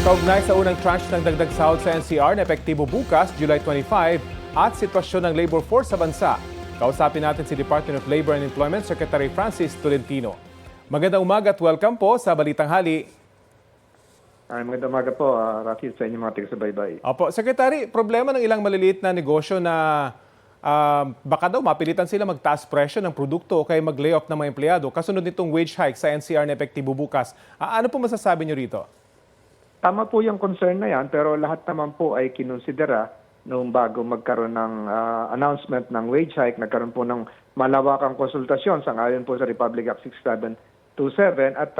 Kaugnay sa unang tranche ng dagdag sahod sa NCR na epektibo bukas, July 25, at sitwasyon ng labor force sa bansa. Kausapin natin si Department of Labor and Employment Secretary Francis Tolentino. Magandang umaga at welcome po sa Balitang Hali. Magandang umaga po, Rafi, sa inyong mga taga-subaybay. Opo, Secretary, problema ng ilang maliliit na negosyo na baka daw mapilitan sila magtaas presyo ng produkto o kaya mag-layoff ng mga empleyado kasunod nitong wage hike sa NCR na epektibo bukas. Ano po masasabi niyo rito? Tama po yung concern na yan, pero lahat naman po ay kinonsidera noong bago magkaroon ng announcement ng wage hike. Nagkaroon po ng malawakang konsultasyon sangayon po sa Republic Act 6727 at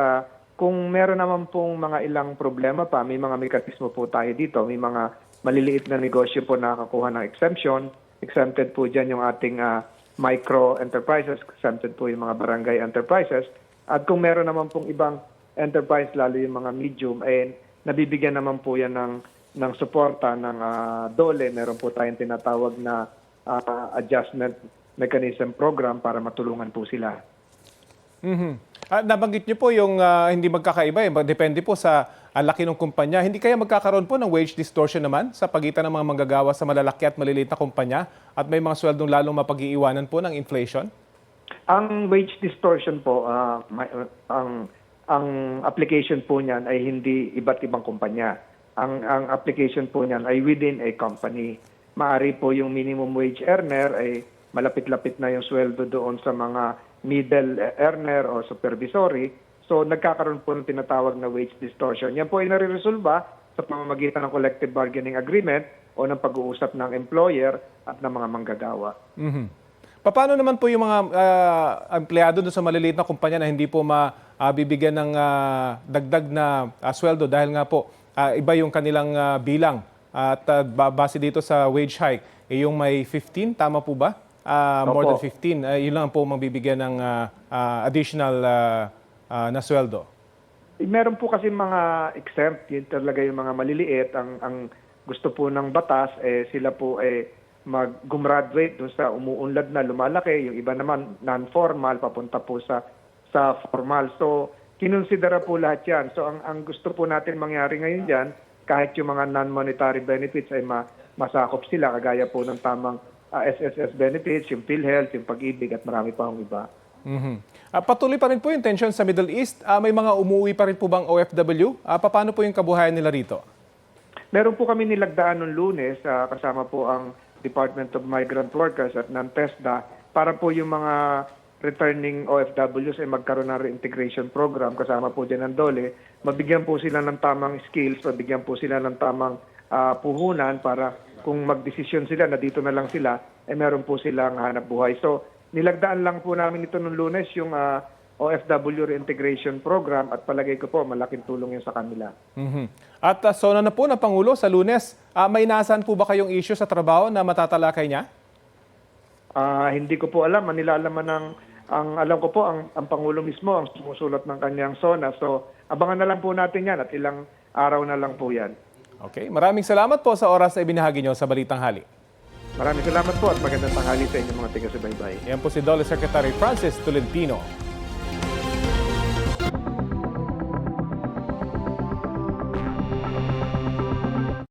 kung meron naman pong mga ilang problema pa, may mga mekanismo po tayo dito. May mga maliliit na negosyo po na nakakuha ng exemption. Exempted po dyan yung ating micro enterprises. Exempted po yung mga barangay enterprises. At kung meron naman pong ibang enterprise, lalo yung mga medium, nabibigyan naman po yan ng suporta ng DOLE. Meron po tayong tinatawag na adjustment mechanism program para matulungan po sila. Nabanggit niyo po yung hindi magkakaiba. Depende po sa laki ng kumpanya. Hindi kaya magkakaroon po ng wage distortion naman sa pagitan ng mga manggagawa sa malalaki at maliliit na kumpanya at may mga sweldong lalong mapag-iiwanan po ng inflation? Ang wage distortion po, ang application po niyan ay hindi iba't ibang kumpanya. Ang application po niyan ay within a company. Maari po yung minimum wage earner ay malapit-lapit na yung sweldo doon sa mga middle earner o supervisory. So nagkakaroon po ng tinatawag na wage distortion. Yan po ay nare-resolba sa pamamagitan ng collective bargaining agreement o ng pag-uusap ng employer at ng mga manggagawa. Paano naman po yung mga empleyado doon sa maliliit na kumpanya na hindi po mabibigyan ng dagdag na sweldo dahil nga po iba yung kanilang bilang at base dito sa wage hike, yung may 15, tama po ba? More than 15, yun lang po mabibigyan ng additional na sweldo. Meron po kasi mga exempt, yun talaga yung mga maliliit. Ang gusto po ng batas, sila po mag-gumraduate dun sa umuunlad na lumalaki. Yung iba naman non-formal, papunta po sa formal. So, kinonsidera po lahat yan. So, ang gusto po natin mangyari ngayon dyan, kahit yung mga non-monetary benefits ay masakop sila, kagaya po ng tamang SSS benefits, yung PhilHealth, yung Pag-ibig at marami pa akong iba. Patuloy pa rin po yung tension sa Middle East. May mga umuwi pa rin po bang OFW? Paano po yung kabuhayan nila rito? Meron po kami nilagdaan noong Lunes, kasama po ang Department of Migrant Workers at NANTESDA para po yung mga returning OFWs ay magkaroon ng reintegration program kasama po dyan ng DOLE. Mabigyan po sila ng tamang skills, mabigyan po sila ng tamang puhunan para kung magdesisyon sila na dito na lang sila, meron po silang hanap buhay. So, nilagdaan lang po namin ito noong Lunes, yung OFW Reintegration Program at palagay ko po, malaking tulong yun sa kanila. At sona na po ng Pangulo sa Lunes, may inaasahan po ba kayong issue sa trabaho na matatalakay niya? Hindi ko po alam. Manilalaman ang alam ko po, ang Pangulo mismo ang sumusulat ng kanyang SONA. So, abangan na lang po natin yan at ilang araw na lang po yan. Okay, maraming salamat po sa oras na ibinahagi nyo sa Balitang Hali. Maraming salamat po at magandang tanghali sa inyong mga taga-subaybay. Yan po si DOLE Secretary Francis Tolentino.